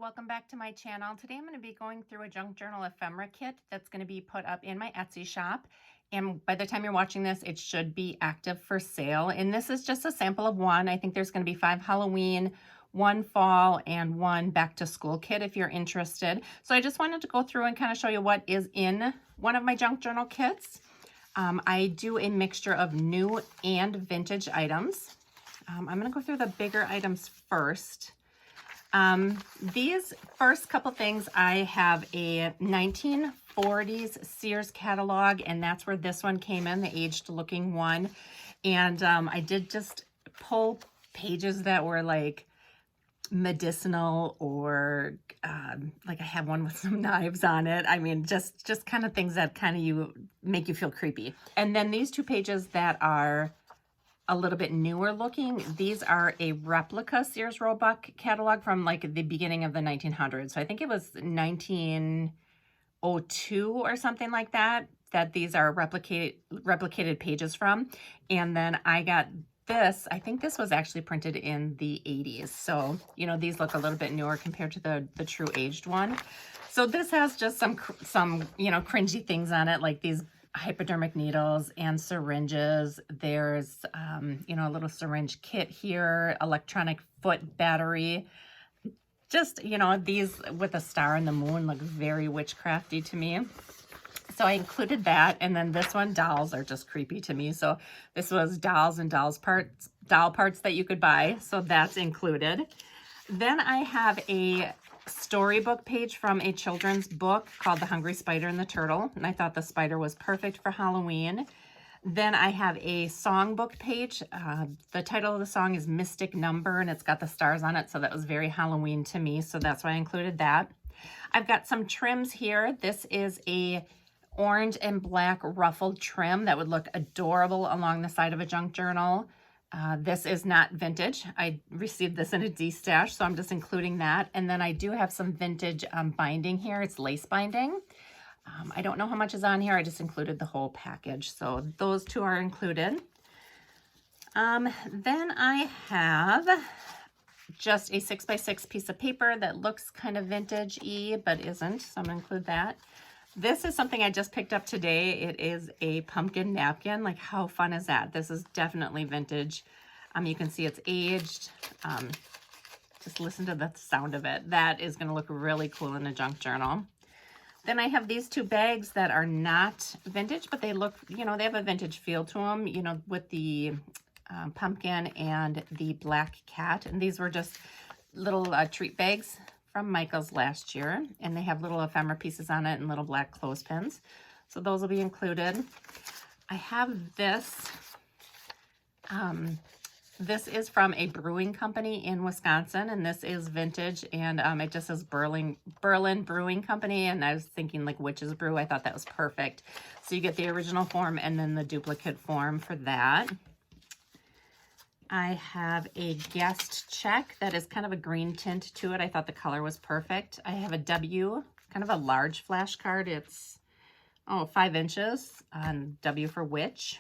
welcome back to my channel. Today I'm going to be going through a junk journal ephemera kit that's going to be put up in my Etsy shop. And by the time you're watching this, it should be active for sale. And this is just a sample of one. I think there's going to be 5 Halloween, 1 fall, and 1 back to school kit if you're interested. So I just wanted to go through and kind of show you what is in one of my junk journal kits. I do a mixture of new and vintage items. I'm going to go through the bigger items first. These first couple things, I have a 1940s Sears catalog, and that's where this one came in, the aged looking one. And I did just pull pages that were like medicinal or like I have one with some knives on it. I mean, just kind of things that kind of make you feel creepy. And then these 2 pages that are a little bit newer looking. These are a replica Sears Roebuck catalog from like the beginning of the 1900s. So I think it was 1902 or something like that, that these are replicated pages from. And then I got this, I think this was actually printed in the 80s. So, you know, these look a little bit newer compared to the true aged one. So this has just some, you know, cringy things on it, like these hypodermic needles and syringes. There's, you know, a little syringe kit here, electronic foot battery. Just, you know, these with a star and the moon look very witchcrafty to me. So I included that. And then this one, dolls are just creepy to me. So this was dolls and doll parts that you could buy. So that's included. Then I have a storybook page from a children's book called The Hungry Spider and the Turtle, and I thought the spider was perfect for Halloween. Then I have a songbook page. The title of the song is Mystic Number, and it's got the stars on it, so that was very Halloween to me, so that's why I included that. I've got some trims here. This is a orange and black ruffled trim that would look adorable along the side of a junk journal. This is not vintage. I received this in a D-stash, so I'm just including that. And then I do have some vintage binding here. It's lace binding. I don't know how much is on here. I just included the whole package. So those 2 are included. Then I have just a 6x6 piece of paper that looks kind of vintage-y, but isn't. So I'm going to include that. This is something I just picked up today. It is a pumpkin napkin. Like, how fun is that? This is definitely vintage. You can see it's aged. Just listen to the sound of it. That is going to look really cool in a junk journal. Then I have these 2 bags that are not vintage, but they look, you know, they have a vintage feel to them, you know, with the pumpkin and the black cat. And these were just little treat bags from Michael's last year, and they have little ephemera pieces on it and little black clothespins. So those will be included. I have this. This is from a brewing company in Wisconsin, and this is vintage, and it just says Berlin Brewing Company, and I was thinking like witch's brew. I thought that was perfect. So you get the original form and then the duplicate form for that. I have a guest check that is kind of a green tint to it. I thought the color was perfect. I have a W, kind of a large flash card. It's 5 inches on W for witch.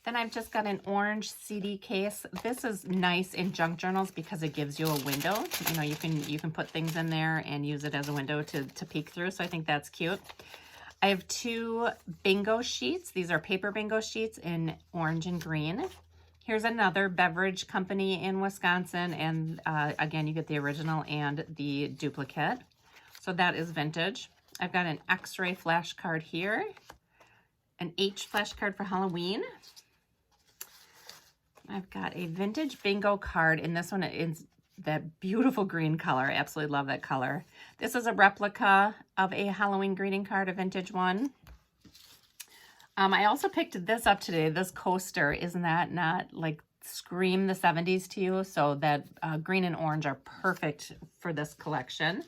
Then I've just got an orange CD case. This is nice in junk journals because it gives you a window. You know, you can put things in there and use it as a window to peek through. So I think that's cute. I have 2 bingo sheets. These are paper bingo sheets in orange and green. Here's another beverage company in Wisconsin, and again, you get the original and the duplicate. So that is vintage. I've got an X-ray flash card here, an H flash card for Halloween. I've got a vintage bingo card, and this one is that beautiful green color. I absolutely love that color. This is a replica of a Halloween greeting card, a vintage one. I also picked this up today, this coaster. Isn't that not like scream the 70s to you? So that green and orange are perfect for this collection.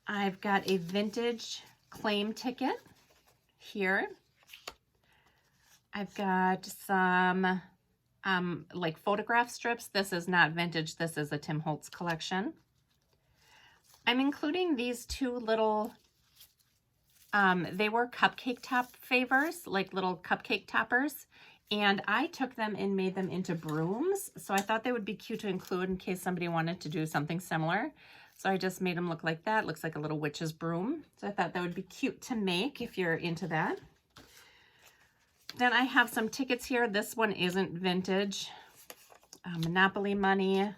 I've got a vintage claim ticket here. I've got some like photograph strips. This is not vintage. This is a Tim Holtz collection. I'm including these 2 little they were cupcake top favors, like little cupcake toppers, and I took them and made them into brooms. So I thought they would be cute to include in case somebody wanted to do something similar. So I just made them look like that. Looks like a little witch's broom. So I thought that would be cute to make if you're into that. Then I have some tickets here. This one isn't vintage. Monopoly money.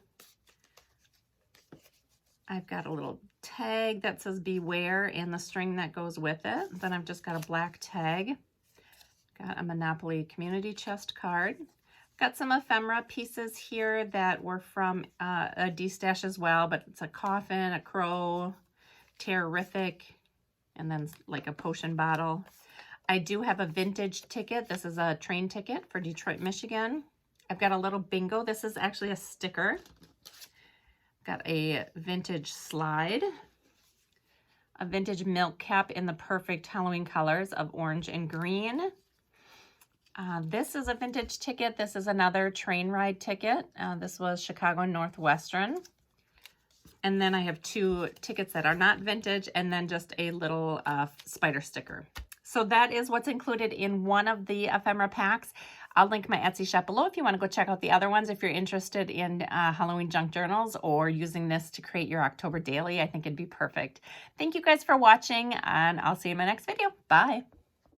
I've got a little tag that says beware and the string that goes with it. Then I've just got a black tag. Got a Monopoly community chest card. Got some ephemera pieces here that were from a D-stash as well, but it's a coffin, a crow, terrific, and then like a potion bottle. I do have a vintage ticket. This is a train ticket for Detroit, Michigan. I've got a little bingo. This is actually a sticker. Got a vintage slide, a vintage milk cap in the perfect Halloween colors of orange and green. This is a vintage ticket. This is another train ride ticket. This was Chicago Northwestern. And then I have 2 tickets that are not vintage and then just a little spider sticker. So that is what's included in one of the ephemera packs. I'll link my Etsy shop below if you want to go check out the other ones if you're interested in Halloween junk journals or using this to create your October daily. I think it'd be perfect. Thank you guys for watching, and I'll see you in my next video. Bye.